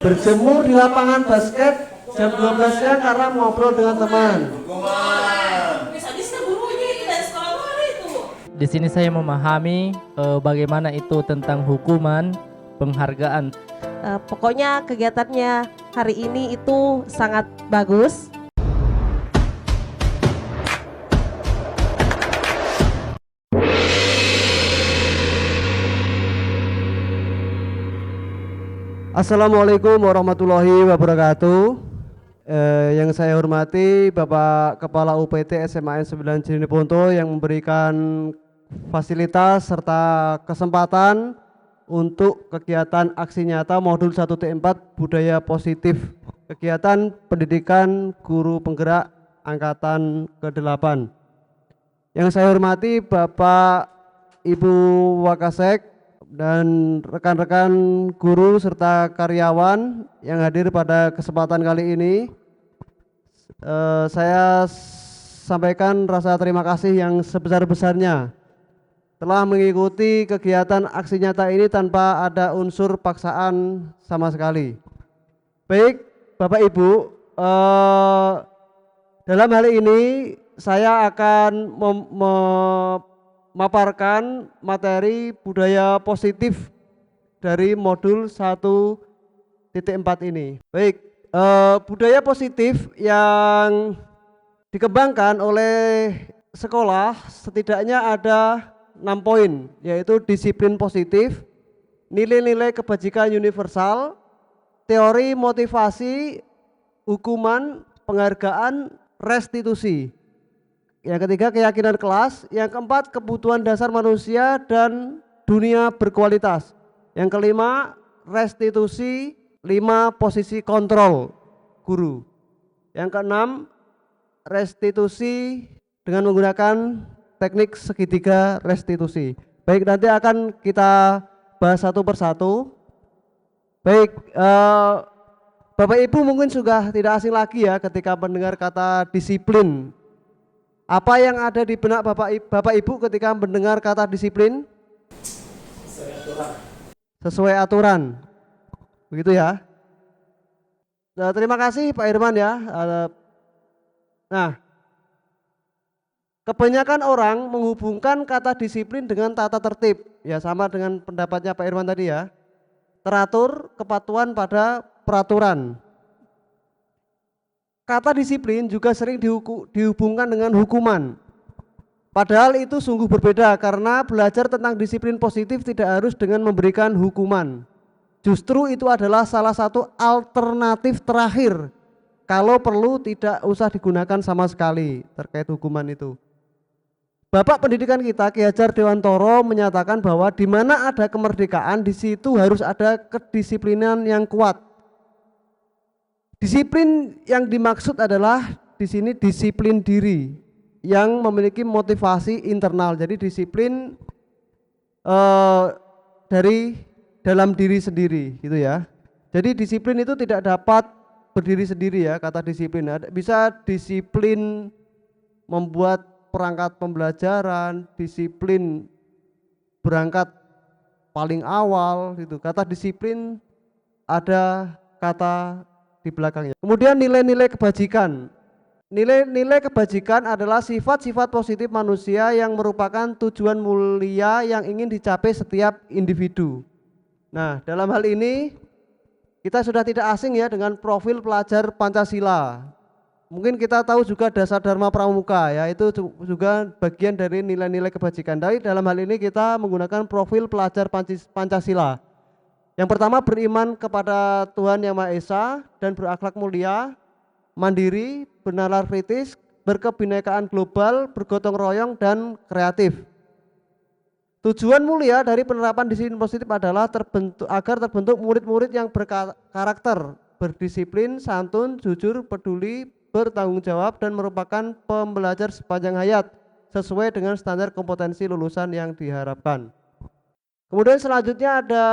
Berjemur di lapangan basket jam 12 siang karena ngobrol dengan teman. Di sini saya memahami bagaimana itu tentang hukuman, penghargaan. Pokoknya kegiatannya hari ini itu sangat bagus. Assalamualaikum warahmatullahi wabarakatuh. Yang saya hormati Bapak Kepala UPT SMAN 9 Jeneponto yang memberikan fasilitas serta kesempatan untuk kegiatan aksi nyata modul 1T4 Budaya Positif, kegiatan pendidikan guru penggerak angkatan ke-8. Yang saya hormati Bapak Ibu Wakasek dan rekan-rekan guru serta karyawan yang hadir pada kesempatan kali ini. Saya sampaikan rasa terima kasih yang sebesar-besarnya telah mengikuti kegiatan aksi nyata ini tanpa ada unsur paksaan sama sekali. Baik Bapak Ibu, dalam hal ini saya akan memaparkan materi budaya positif dari modul 1.4 ini. Baik, budaya positif yang dikembangkan oleh sekolah setidaknya ada 6 poin, yaitu disiplin positif, nilai-nilai kebajikan universal, teori motivasi, hukuman, penghargaan, restitusi. Yang ketiga keyakinan kelas, yang keempat kebutuhan dasar manusia dan dunia berkualitas. Yang kelima restitusi, 5 posisi kontrol guru. Yang keenam restitusi dengan menggunakan teknik segitiga restitusi. Baik, nanti akan kita bahas satu persatu. Baik, Bapak Ibu mungkin sudah tidak asing lagi ya ketika mendengar kata disiplin. Apa yang ada di benak Bapak Ibu ketika mendengar kata disiplin? Sesuai aturan. Begitu ya. Nah, terima kasih Pak Irman ya. Nah, kebanyakan orang menghubungkan kata disiplin dengan tata tertib. Ya sama dengan pendapatnya Pak Irman tadi ya. Teratur, kepatuhan pada peraturan. Kata disiplin juga sering dihubungkan dengan hukuman. Padahal itu sungguh berbeda karena belajar tentang disiplin positif tidak harus dengan memberikan hukuman. Justru itu adalah salah satu alternatif terakhir. Kalau perlu tidak usah digunakan sama sekali terkait hukuman itu. Bapak pendidikan kita Ki Hajar Dewantoro menyatakan bahwa di mana ada kemerdekaan di situ harus ada kedisiplinan yang kuat. Disiplin yang dimaksud adalah di sini disiplin diri yang memiliki motivasi internal. Jadi disiplin dari dalam diri sendiri gitu ya. Jadi disiplin itu tidak dapat berdiri sendiri ya, kata disiplin. Bisa disiplin membuat perangkat pembelajaran, disiplin berangkat paling awal gitu. Kata disiplin ada kata di belakangnya. Kemudian nilai-nilai kebajikan. Nilai-nilai kebajikan adalah sifat-sifat positif manusia yang merupakan tujuan mulia yang ingin dicapai setiap individu. Nah, dalam hal ini kita sudah tidak asing ya dengan profil pelajar Pancasila. Mungkin kita tahu juga dasar Dharma Pramuka ya, itu juga bagian dari nilai-nilai kebajikan. Tapi dalam hal ini kita menggunakan profil pelajar Pancasila. Yang pertama beriman kepada Tuhan Yang Maha Esa dan berakhlak mulia, mandiri, bernalar kritis, berkebinekaan global, bergotong royong dan kreatif. Tujuan mulia dari penerapan disiplin positif adalah agar terbentuk murid-murid yang berkarakter, berdisiplin, santun, jujur, peduli, bertanggung jawab dan merupakan pembelajar sepanjang hayat sesuai dengan standar kompetensi lulusan yang diharapkan. Kemudian selanjutnya ada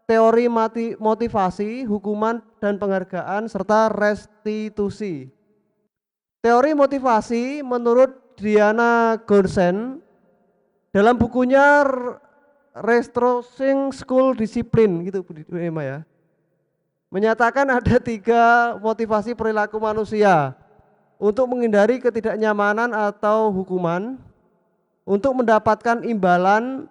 teori motivasi, hukuman dan penghargaan serta restitusi. Teori motivasi menurut Diana Gonsen dalam bukunya Restoring School Discipline gitu Bu Emma ya. menyatakan ada 3 motivasi perilaku manusia untuk menghindari ketidaknyamanan atau hukuman, untuk mendapatkan imbalan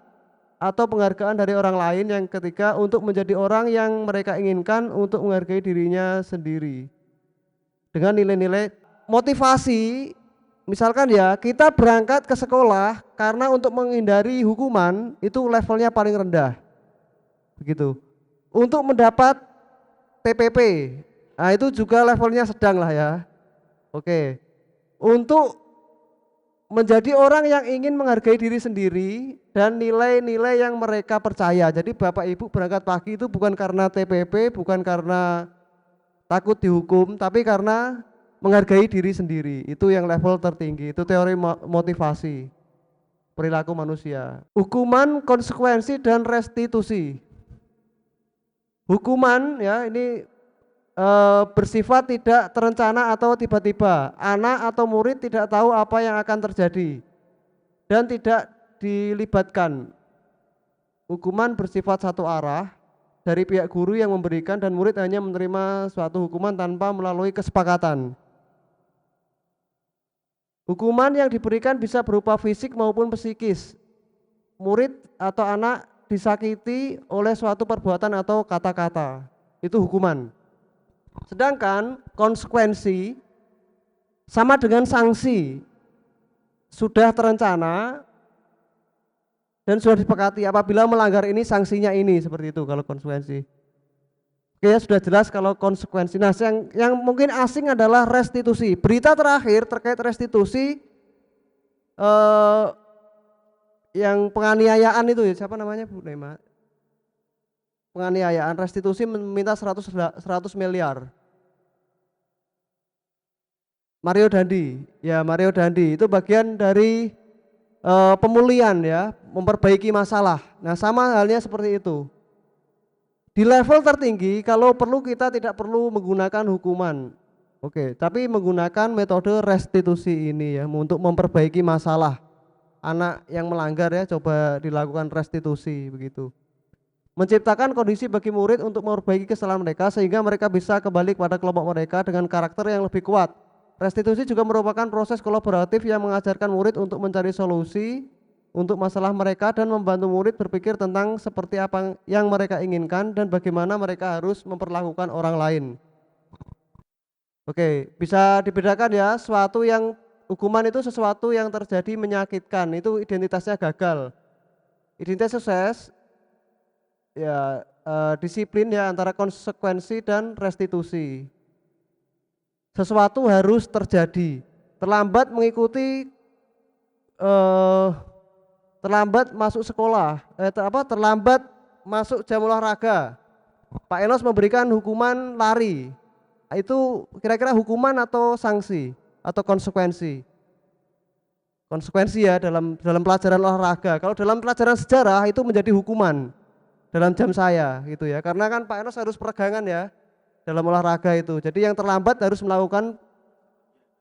atau penghargaan dari orang lain, yang ketiga untuk menjadi orang yang mereka inginkan, untuk menghargai dirinya sendiri. Dengan nilai-nilai motivasi, misalkan ya kita berangkat ke sekolah karena untuk menghindari hukuman, itu levelnya paling rendah. Begitu. Untuk mendapat TPP, nah itu juga levelnya sedang lah ya. Oke. Untuk menjadi orang yang ingin menghargai diri sendiri dan nilai-nilai yang mereka percaya. Jadi Bapak Ibu berangkat pagi itu bukan karena TPP, bukan karena takut dihukum, tapi karena menghargai diri sendiri. Itu yang level tertinggi. Itu teori motivasi perilaku manusia. Hukuman, konsekuensi, dan restitusi. Hukuman ya ini bersifat tidak terencana atau tiba-tiba. Anak atau murid tidak tahu apa yang akan terjadi dan tidak dilibatkan. Hukuman bersifat satu arah dari pihak guru yang memberikan, dan murid hanya menerima suatu hukuman tanpa melalui kesepakatan. Hukuman yang diberikan bisa berupa fisik maupun psikis. Murid atau anak disakiti oleh suatu perbuatan atau kata-kata. Itu hukuman. Sedangkan konsekuensi sama dengan sanksi, sudah terencana dan sudah disepakati, apabila melanggar ini sanksinya ini, seperti itu kalau konsekuensi. Oke, sudah jelas kalau konsekuensi. Nah, yang mungkin asing adalah restitusi. Berita terakhir terkait restitusi yang penganiayaan itu ya, siapa namanya Bu Nema? Penganiayaan, restitusi meminta 100 miliar. Mario Dandi, ya Mario Dandi itu bagian dari pemulihan ya, memperbaiki masalah. Nah sama halnya seperti itu. Di level tertinggi kalau perlu kita tidak perlu menggunakan hukuman, oke, tapi menggunakan metode restitusi ini ya untuk memperbaiki masalah. Anak yang melanggar ya coba dilakukan restitusi begitu. Menciptakan kondisi bagi murid untuk memperbaiki kesalahan mereka sehingga mereka bisa kembali kepada kelompok mereka dengan karakter yang lebih kuat. Restitusi juga merupakan proses kolaboratif yang mengajarkan murid untuk mencari solusi untuk masalah mereka dan membantu murid berpikir tentang seperti apa yang mereka inginkan dan bagaimana mereka harus memperlakukan orang lain. Oke, bisa dibedakan ya, hukuman itu sesuatu yang terjadi menyakitkan, itu identitasnya gagal. Identitas sukses ya disiplin ya antara konsekuensi dan restitusi. Sesuatu harus terjadi. Terlambat mengikuti terlambat masuk sekolah, terlambat masuk jam olahraga. Pak Enos memberikan hukuman lari. Itu kira-kira hukuman atau sanksi atau konsekuensi? Konsekuensi ya dalam pelajaran olahraga. Kalau dalam pelajaran sejarah itu menjadi hukuman. Dalam jam saya gitu ya, karena kan Pak Enos harus peregangan ya dalam olahraga itu, jadi yang terlambat harus melakukan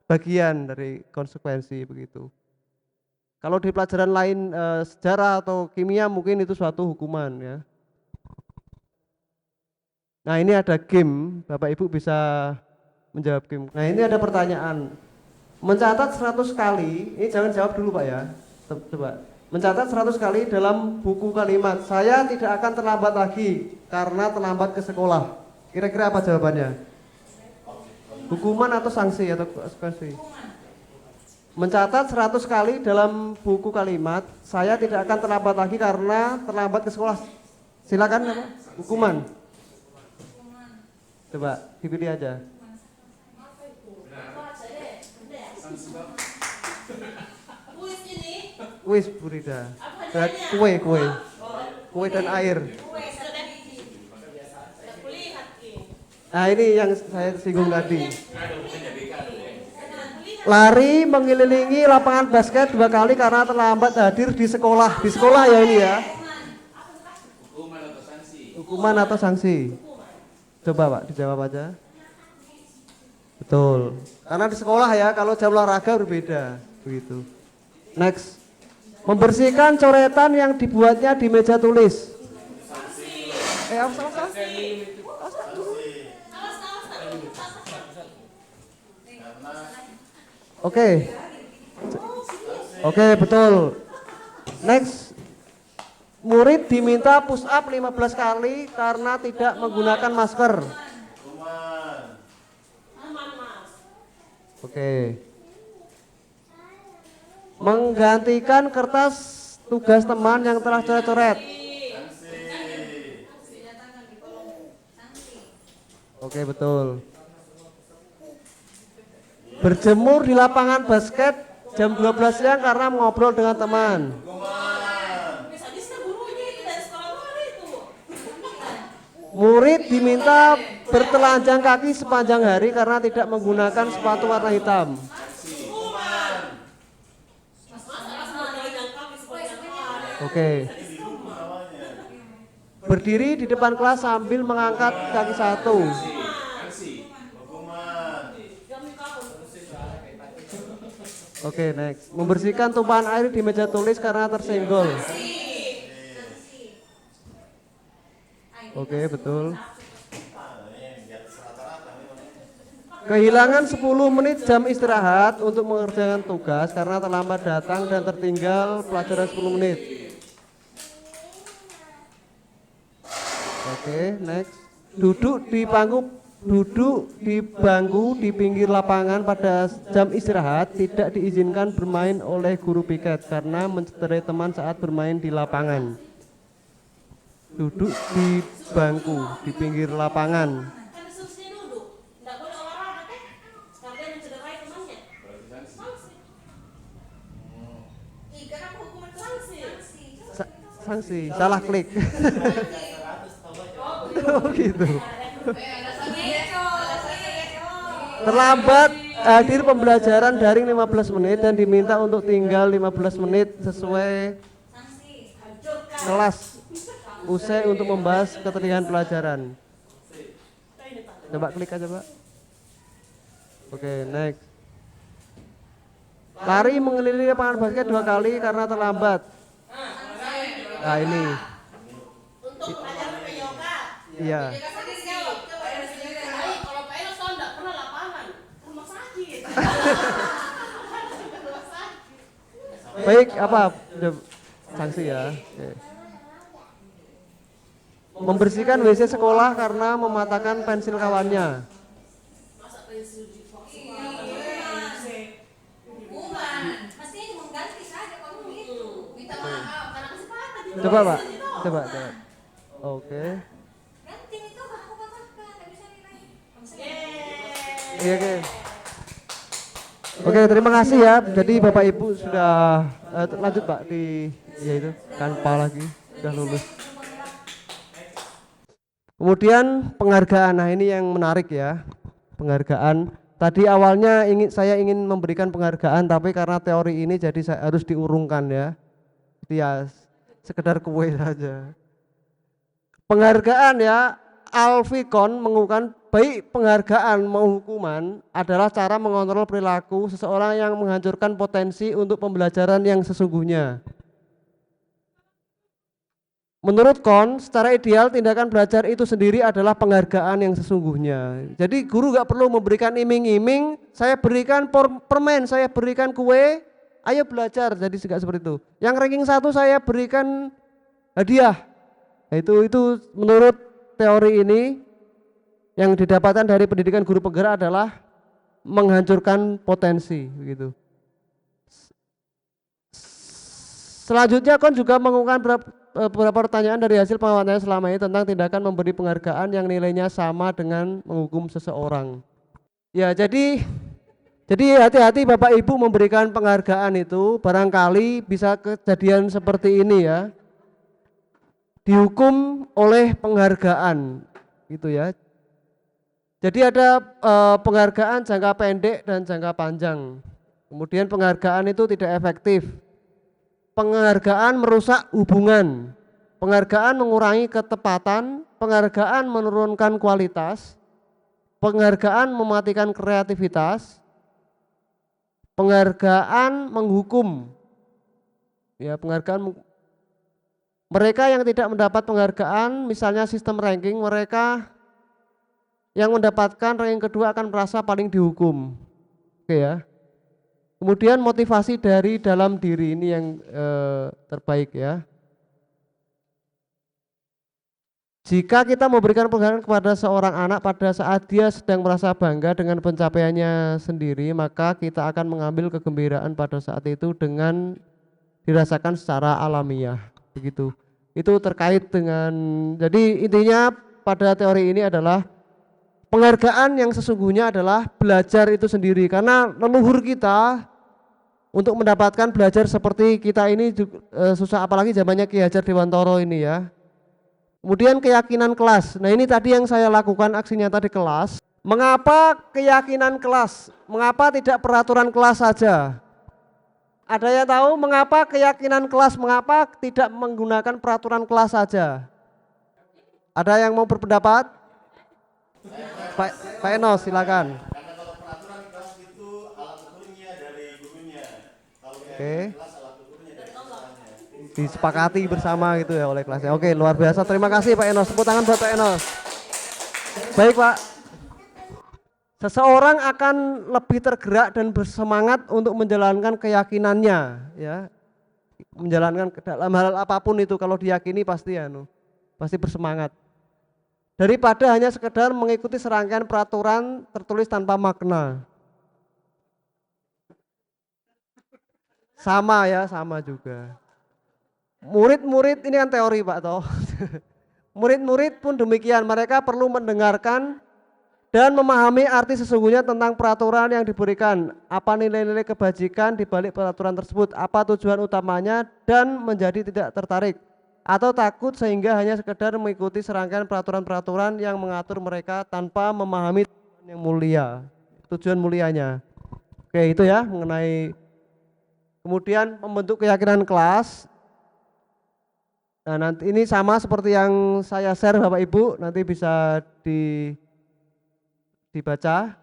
bagian dari konsekuensi begitu. Kalau di pelajaran lain sejarah atau kimia mungkin itu suatu hukuman ya. Nah ini ada game, Bapak Ibu bisa menjawab game. Nah ini ada pertanyaan, mencatat 100 kali, ini jangan jawab dulu Pak ya, coba. Mencatat 100 kali dalam buku kalimat, saya tidak akan terlambat lagi karena terlambat ke sekolah. Kira-kira apa jawabannya? Hukuman atau sanksi atau konsekuensi? Mencatat 100 kali dalam buku kalimat, saya tidak akan terlambat lagi karena terlambat ke sekolah. Silakan apa? Hukuman. Coba dipilih aja. Wis Burida. Kue dan air. Nah ini yang saya singgung tadi. Lari mengelilingi lapangan basket 2 kali karena terlambat hadir di sekolah. Di sekolah ya ini ya. Hukuman atau sanksi? Coba Pak dijawab aja. Betul. Karena di sekolah ya, kalau jam olahraga berbeda. Begitu. Next. Membersihkan coretan yang dibuatnya di meja tulis. Oke. Oke, betul. Next. Murid diminta push up 15 kali karena tidak menggunakan masker. Oke. Menggantikan kertas tugas teman yang telah coret-coret. Oke, betul. Berjemur di lapangan basket jam 12 siang karena ngobrol dengan teman. Murid diminta bertelanjang kaki sepanjang hari karena tidak menggunakan sepatu warna hitam. Oke. Berdiri di depan kelas sambil mengangkat kaki satu. Oke, next. Membersihkan tumpahan air di meja tulis karena tersenggol. Oke, betul. Kehilangan 10 menit jam istirahat untuk mengerjakan tugas karena terlambat datang dan tertinggal pelajaran 10 menit. Oke, next. Duduk di bangku di pinggir lapangan pada jam istirahat tidak diizinkan bermain oleh guru piket karena mencederai teman saat bermain di lapangan. Duduk di bangku di pinggir lapangan. Sanksi, salah klik. Oh gitu. Terlambat hadir pembelajaran daring 15 menit dan diminta untuk tinggal 15 menit sesuai kelas usai untuk membahas keterlibatan pelajaran. Coba klik aja, Pak. Oke, next. Lari mengelilingi lapangan basket 2 kali karena terlambat. Nah, ini. Untuk pelajaran yoga. Iya. Kalau Pak Enos enggak pernah lapangan, rumah sakit. Baik, apa? Sanksi ya. Oke. Membersihkan WC sekolah karena mematahkan pensil kawannya. Coba, Pak. Coba. Oke. Iya, oke. Oke, terima kasih ya. Jadi Bapak Ibu sudah lanjut, Pak, di ya itu tanpa lagi sudah lulus. Kemudian penghargaan. Nah, ini yang menarik ya. Penghargaan. Tadi awalnya saya ingin memberikan penghargaan, tapi karena teori ini jadi saya harus diurungkan ya. Jadi ya sekedar kue saja. Penghargaan ya, Alfikon mengungkapkan baik penghargaan maupun hukuman adalah cara mengontrol perilaku seseorang yang menghancurkan potensi untuk pembelajaran yang sesungguhnya. Menurut Kon, secara ideal tindakan belajar itu sendiri adalah penghargaan yang sesungguhnya. Jadi guru gak perlu memberikan iming-iming, saya berikan permen, saya berikan kue, ayo belajar, jadi gak seperti itu. Yang ranking 1 saya berikan hadiah. Nah, itu menurut teori ini yang didapatkan dari pendidikan guru penggerak adalah menghancurkan potensi begitu. Selanjutnya Kon juga mengungkapkan beberapa pertanyaan dari hasil pengawasannya selama ini tentang tindakan memberi penghargaan yang nilainya sama dengan menghukum seseorang. Ya, jadi hati-hati Bapak Ibu memberikan penghargaan itu, barangkali bisa kejadian seperti ini ya. Dihukum oleh penghargaan gitu ya. Jadi ada penghargaan jangka pendek dan jangka panjang. Kemudian penghargaan itu tidak efektif. Penghargaan merusak hubungan. Penghargaan mengurangi ketepatan, penghargaan menurunkan kualitas, penghargaan mematikan kreativitas, penghargaan menghukum. Ya, penghargaan mereka yang tidak mendapat penghargaan, misalnya sistem ranking, mereka yang mendapatkan ranking kedua akan merasa paling dihukum. Oke ya. Kemudian motivasi dari dalam diri ini yang terbaik ya. Jika kita memberikan penghargaan kepada seorang anak pada saat dia sedang merasa bangga dengan pencapaiannya sendiri, maka kita akan mengambil kegembiraan pada saat itu dengan dirasakan secara alamiah. Begitu. Itu terkait dengan, jadi intinya pada teori ini adalah penghargaan yang sesungguhnya adalah belajar itu sendiri, karena leluhur kita untuk mendapatkan belajar seperti kita ini susah, apalagi zamannya Ki Hajar Dewantara ini ya. Kemudian keyakinan kelas. Nah ini tadi yang saya lakukan aksi nyata di kelas. Mengapa keyakinan kelas? Mengapa tidak peraturan kelas saja? Ada yang tahu mengapa keyakinan kelas? Mengapa tidak menggunakan peraturan kelas saja? Ada yang mau berpendapat? Pak Enos silakan. Karena kalau peraturan kelas itu alat ukurnya dari gurunya. Kalau Oke. kelas alat ukurnya dari sekolahnya. Disepakati bersama gitu ya oleh kelasnya. Oke, luar biasa. Terima kasih Pak Enos. Tepuk tangan buat Pak Enos. Baik Pak. Seseorang akan lebih tergerak dan bersemangat untuk menjalankan keyakinannya, ya. Menjalankan dalam hal apapun itu, kalau diyakini pasti pasti bersemangat. Daripada hanya sekedar mengikuti serangkaian peraturan tertulis tanpa makna. Sama ya, sama juga. Murid-murid ini kan teori Pak toh. Murid-murid pun demikian, mereka perlu mendengarkan dan memahami arti sesungguhnya tentang peraturan yang diberikan, apa nilai-nilai kebajikan di balik peraturan tersebut, apa tujuan utamanya, dan menjadi tidak tertarik atau takut sehingga hanya sekedar mengikuti serangkaian peraturan-peraturan yang mengatur mereka tanpa memahami tujuan yang mulia, tujuan mulianya. Oke, itu ya mengenai kemudian membentuk keyakinan kelas. Nah, nanti ini sama seperti yang saya share Bapak Ibu, nanti bisa dibaca.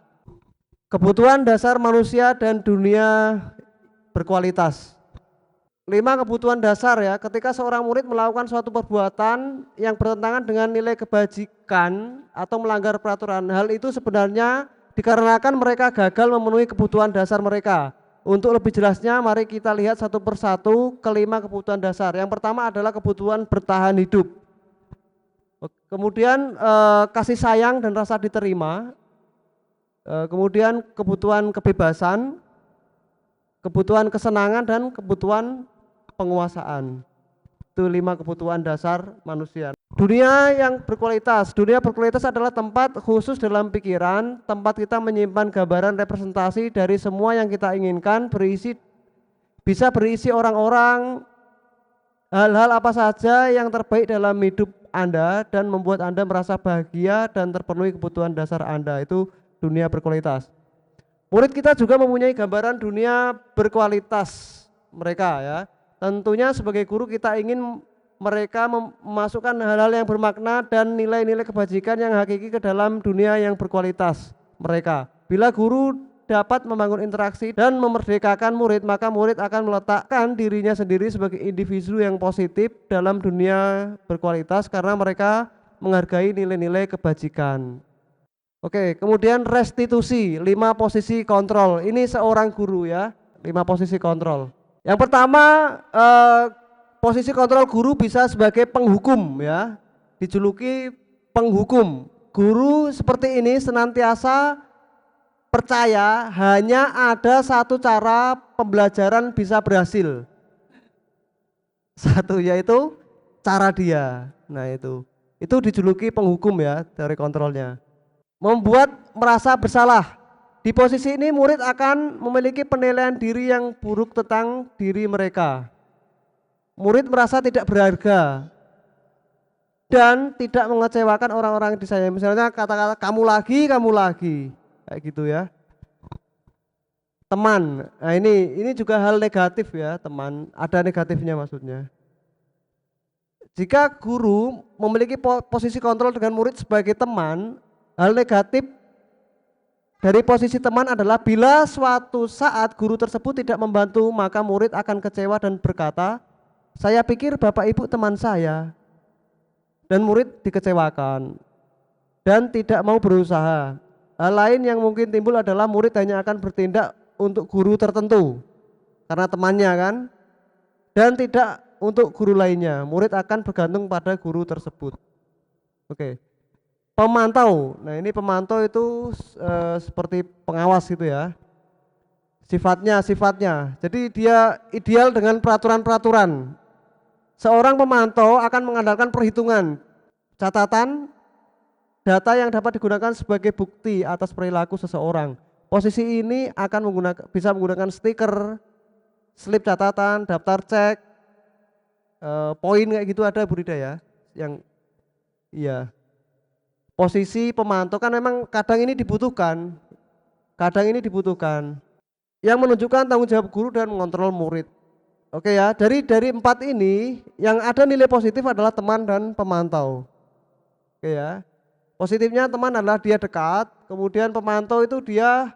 Kebutuhan dasar manusia dan dunia berkualitas. 5 kebutuhan dasar ya, ketika seorang murid melakukan suatu perbuatan yang bertentangan dengan nilai kebajikan atau melanggar peraturan, hal itu sebenarnya dikarenakan mereka gagal memenuhi kebutuhan dasar mereka. Untuk lebih jelasnya mari kita lihat satu persatu kelima kebutuhan dasar. Yang pertama adalah kebutuhan bertahan hidup. Kemudian kasih sayang dan rasa diterima. Kemudian kebutuhan kebebasan, kebutuhan kesenangan, dan kebutuhan penguasaan. Itu 5 kebutuhan dasar manusia. Dunia yang berkualitas. Dunia berkualitas adalah tempat khusus dalam pikiran, tempat kita menyimpan gambaran representasi dari semua yang kita inginkan, bisa berisi orang-orang, hal-hal apa saja yang terbaik dalam hidup Anda dan membuat Anda merasa bahagia dan terpenuhi kebutuhan dasar Anda. Itu dunia berkualitas. Murid kita juga mempunyai gambaran dunia berkualitas mereka ya. Tentunya sebagai guru kita ingin mereka memasukkan hal-hal yang bermakna dan nilai-nilai kebajikan yang hakiki ke dalam dunia yang berkualitas mereka. Bila guru dapat membangun interaksi dan memerdekakan murid, maka murid akan meletakkan dirinya sendiri sebagai individu yang positif dalam dunia berkualitas karena mereka menghargai nilai-nilai kebajikan. Oke, kemudian restitusi, 5 posisi kontrol. Ini seorang guru ya, 5 posisi kontrol. Yang pertama, posisi kontrol guru bisa sebagai penghukum ya, dijuluki penghukum. Guru seperti ini senantiasa percaya hanya ada satu cara pembelajaran bisa berhasil. Satu yaitu cara dia. Nah itu dijuluki penghukum ya dari kontrolnya. Membuat merasa bersalah. Di posisi ini murid akan memiliki penilaian diri yang buruk tentang diri mereka. Murid merasa tidak berharga dan tidak mengecewakan orang-orang di saya. Misalnya kata-kata kamu lagi, kayak gitu ya. Teman, nah ini juga hal negatif ya teman, ada negatifnya maksudnya. Jika guru memiliki posisi kontrol dengan murid sebagai teman, hal negatif dari posisi teman adalah bila suatu saat guru tersebut tidak membantu, maka murid akan kecewa dan berkata, saya pikir Bapak Ibu teman saya. Dan murid dikecewakan dan tidak mau berusaha. Hal lain yang mungkin timbul adalah murid hanya akan bertindak untuk guru tertentu karena temannya kan, dan tidak untuk guru lainnya. Murid akan bergantung pada guru tersebut. Oke. Pemantau. Nah, ini pemantau itu seperti pengawas gitu ya. Sifatnya. Jadi dia ideal dengan peraturan-peraturan. Seorang pemantau akan mengandalkan perhitungan, catatan, data yang dapat digunakan sebagai bukti atas perilaku seseorang. Posisi ini akan bisa menggunakan stiker, slip catatan, daftar cek, poin kayak gitu ada Bu Rida ya. Yang iya. Posisi pemantau kan memang kadang ini dibutuhkan. Yang menunjukkan tanggung jawab guru dan mengontrol murid. Oke ya, dari 4 ini yang ada nilai positif adalah teman dan pemantau. Oke ya. Positifnya teman adalah dia dekat, kemudian pemantau itu dia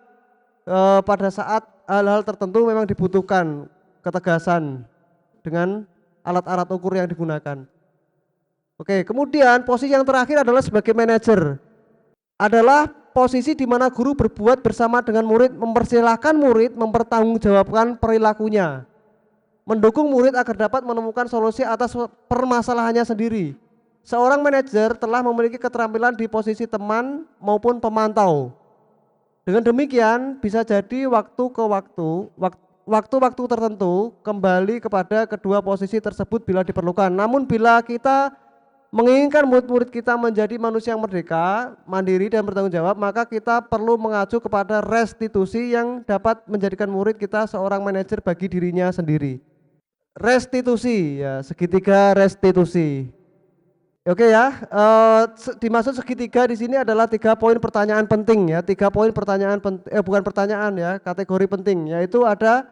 pada saat hal-hal tertentu memang dibutuhkan ketegasan dengan alat-alat ukur yang digunakan. Oke, kemudian posisi yang terakhir adalah sebagai manajer. Adalah posisi di mana guru berbuat bersama dengan murid, mempersilahkan murid mempertanggungjawabkan perilakunya, mendukung murid agar dapat menemukan solusi atas permasalahannya sendiri. Seorang manajer telah memiliki keterampilan di posisi teman maupun pemantau. Dengan demikian bisa jadi waktu tertentu kembali kepada kedua posisi tersebut bila diperlukan. Namun bila kita menginginkan murid-murid kita menjadi manusia yang merdeka, mandiri dan bertanggung jawab, maka kita perlu mengacu kepada restitusi yang dapat menjadikan murid kita seorang manajer bagi dirinya sendiri. Restitusi ya, segitiga restitusi. Oke ya, dimaksud segitiga di sini adalah 3 poin pertanyaan penting ya, 3 poin pertanyaan bukan pertanyaan ya, kategori penting, yaitu ada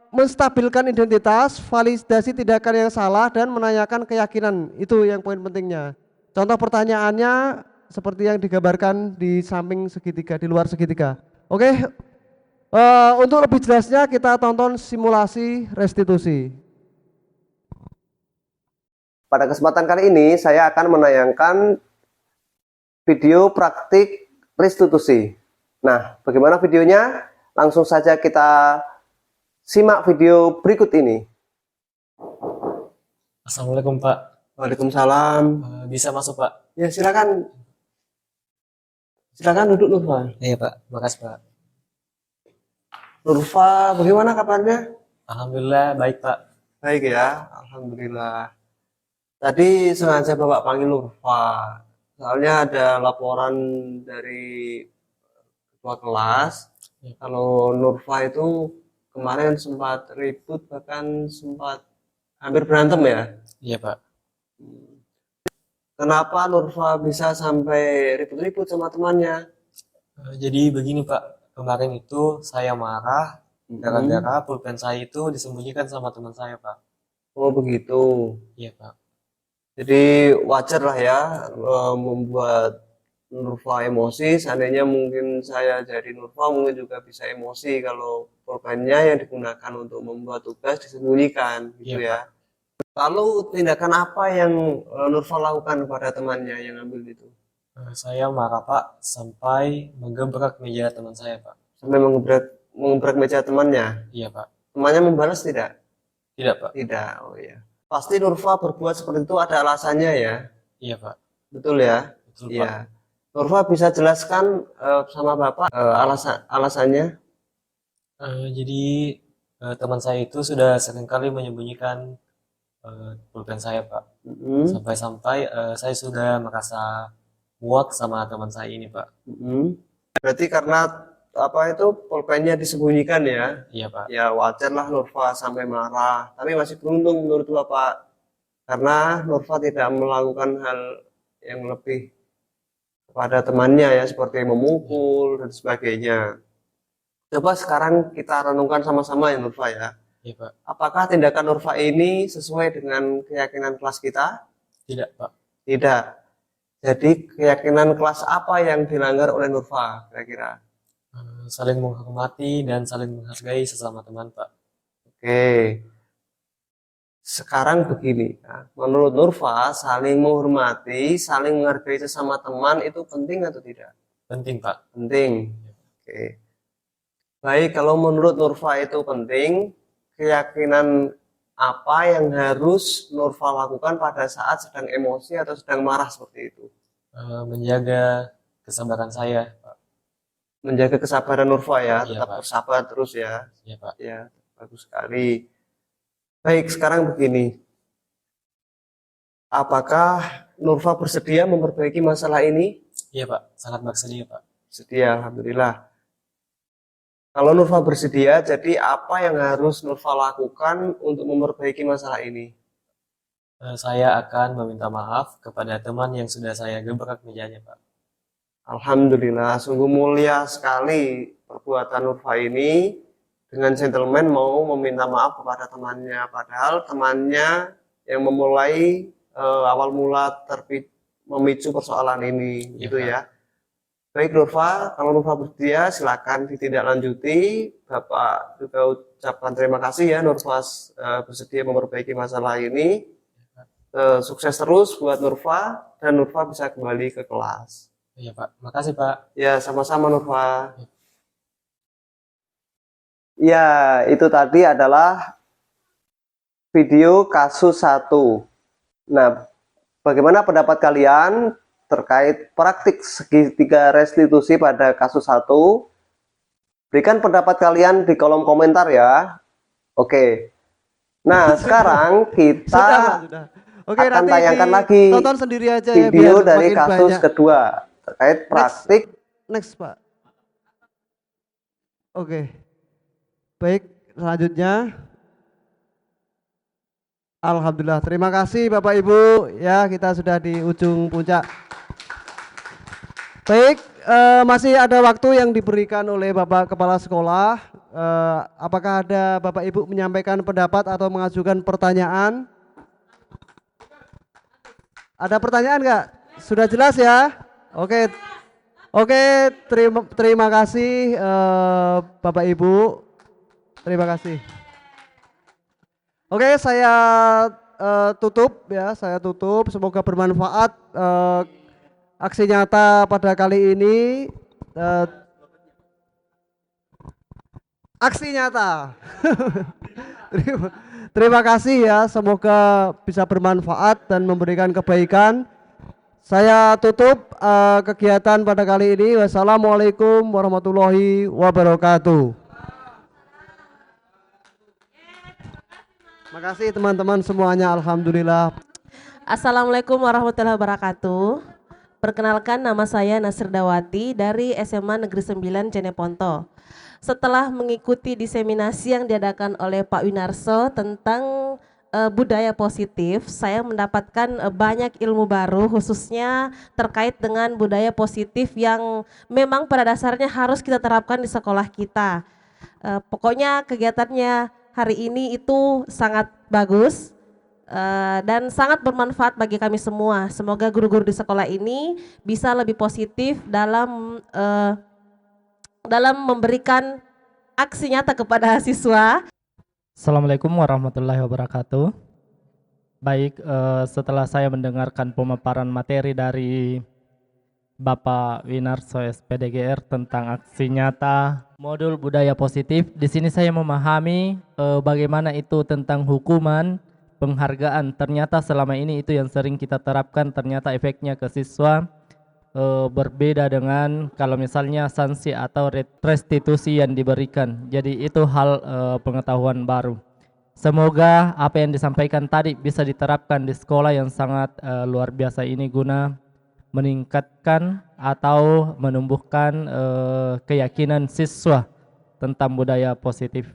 menstabilkan identitas, validasi tindakan yang salah, dan menanyakan keyakinan. Itu yang poin pentingnya. Contoh pertanyaannya seperti yang digambarkan di samping segitiga, di luar segitiga. Oke, untuk lebih jelasnya kita tonton simulasi restitusi. Pada kesempatan kali ini saya akan menayangkan video praktik restitusi. Nah, bagaimana videonya? Langsung saja kita simak video berikut ini. Assalamualaikum Pak. Waalaikumsalam. Bisa masuk Pak? Ya silakan. Silakan duduk Nurfa. Iya Pak, makasih Pak. Nurfa, bagaimana kabarnya? Alhamdulillah baik Pak. Baik ya, alhamdulillah. Tadi sengaja Bapak panggil Nurfa, soalnya ada laporan dari ketua kelas. Kalau Nurfa itu kemarin sempat ribut, bahkan sempat hampir berantem ya? Iya Pak. Kenapa Nurfa bisa sampai ribut-ribut sama temannya? Jadi begini Pak, kemarin itu saya marah gara-gara pulpen saya itu disembunyikan sama teman saya Pak. Oh begitu. Iya Pak. Jadi wajar lah ya membuat Nurfa emosi. Seandainya mungkin saya jadi Nurfa mungkin juga bisa emosi kalau pulpennya yang digunakan untuk membuat tugas disembunyikan gitu ya. Lalu tindakan apa yang Nurfa lakukan kepada temannya yang ambil itu? Saya marah Pak sampai menggebrak meja teman saya Pak. Sampai menggebrak meja temannya? Iya Pak. Temannya membalas tidak? Tidak Pak. Tidak, oh iya. Pasti Nurfa berbuat seperti itu ada alasannya ya? Iya Pak. Betul ya? Betul Pak. Iya. Nurfa bisa jelaskan sama Bapak alasannya? Jadi teman saya itu sudah seringkali menyembunyikan pulpen saya Pak. Sampai-sampai saya sudah merasa muak sama teman saya ini Pak. Berarti karena apa itu pulpennya disembunyikan ya? Iya Pak. Ya wajar lah Nurfa sampai marah. Tapi masih beruntung menurut Bapak karena Nurfa tidak melakukan hal yang lebih kepada temannya ya, seperti memukul dan sebagainya. Coba sekarang kita renungkan sama-sama ya Nurfa ya. Iya Pak. Apakah tindakan Nurfa ini sesuai dengan keyakinan kelas kita? Tidak Pak. Tidak. Jadi keyakinan kelas apa yang dilanggar oleh Nurfa kira-kira? Saling menghormati dan saling menghargai sesama teman Pak. Oke. Sekarang begini, ya. Menurut Nurfa, saling menghormati, saling menghargai sesama teman itu penting atau tidak? Penting Pak. Penting. Oke. Baik, kalau menurut Nurfa itu penting, keyakinan apa yang harus Nurfa lakukan pada saat sedang emosi atau sedang marah seperti itu? Menjaga kesabaran saya, Pak. Menjaga kesabaran Nurfa ya, Iya, tetap Pak. bersabar terus ya. Iya, Pak. Ya, bagus sekali. Baik, sekarang begini. Apakah Nurfa bersedia memperbaiki masalah ini? Iya, Pak. Sangat bersedia, Pak. Sedia, alhamdulillah. Kalau Nurfa bersedia, jadi apa yang harus Nurfa lakukan untuk memperbaiki masalah ini? Saya akan meminta maaf kepada teman yang sudah saya gebrak mejanya, Pak. Alhamdulillah, sungguh mulia sekali perbuatan Nurfa ini. Dengan gentleman mau meminta maaf kepada temannya, padahal temannya yang memulai awal mula memicu persoalan ini, Iya, gitu Pak. ya. Baik Nurfa, kalau Nurfa bersedia silakan ditindaklanjuti. Bapak juga ucapkan terima kasih ya Nurfa bersedia memperbaiki masalah ini. Sukses terus buat Nurfa dan Nurfa bisa kembali ke kelas. Iya, Pak. Makasih, Pak. Ya, sama-sama Nurfa. Ya, itu tadi adalah video kasus 1. Nah, bagaimana pendapat kalian terkait praktik segitiga restitusi pada kasus 1? Berikan pendapat kalian di kolom komentar ya. Oke. Nah, sekarang kita Sudah, Pak, sudah. Oke, akan nanti tayangkan lagi tonton sendiri aja ya, video biar dari makin kasus banyak. kedua terkait praktik. Next, Pak. Oke. Baik, selanjutnya. Alhamdulillah, terima kasih Bapak Ibu. Ya, kita sudah di ujung puncak. Baik, masih ada waktu yang diberikan oleh Bapak Kepala Sekolah. Apakah ada Bapak Ibu menyampaikan pendapat atau mengajukan pertanyaan? Ada pertanyaan nggak? Sudah jelas ya? Oke, oke, terima kasih Bapak Ibu. Terima kasih. Oke, saya tutup ya, saya tutup. Semoga bermanfaat aksi nyata pada kali ini. Aksi nyata. Terima kasih ya, semoga bisa bermanfaat dan memberikan kebaikan. Saya tutup kegiatan pada kali ini. Wassalamualaikum warahmatullahi wabarakatuh. Terima kasih teman-teman semuanya, alhamdulillah. Assalamualaikum warahmatullahi wabarakatuh. Perkenalkan, nama saya Nasir Dawati dari SMA Negeri 9 Jeneponto. Setelah mengikuti diseminasi yang diadakan oleh Pak Winarso tentang budaya positif, saya mendapatkan banyak ilmu baru, khususnya terkait dengan budaya positif yang memang pada dasarnya harus kita terapkan di sekolah kita. Pokoknya kegiatannya hari ini itu sangat bagus dan sangat bermanfaat bagi kami semua. Semoga guru-guru di sekolah ini bisa lebih positif dalam memberikan aksi nyata kepada siswa. Assalamualaikum warahmatullahi wabarakatuh. Baik, setelah saya mendengarkan pemaparan materi dari Bapak Winarso SPDGR tentang aksi nyata modul budaya positif, di sini saya memahami bagaimana itu tentang hukuman, penghargaan. Ternyata selama ini itu yang sering kita terapkan, ternyata efeknya ke siswa berbeda dengan kalau misalnya sanksi atau restitusi yang diberikan. Jadi itu hal pengetahuan baru. Semoga apa yang disampaikan tadi bisa diterapkan di sekolah yang sangat luar biasa ini guna meningkatkan atau menumbuhkan keyakinan siswa tentang budaya positif.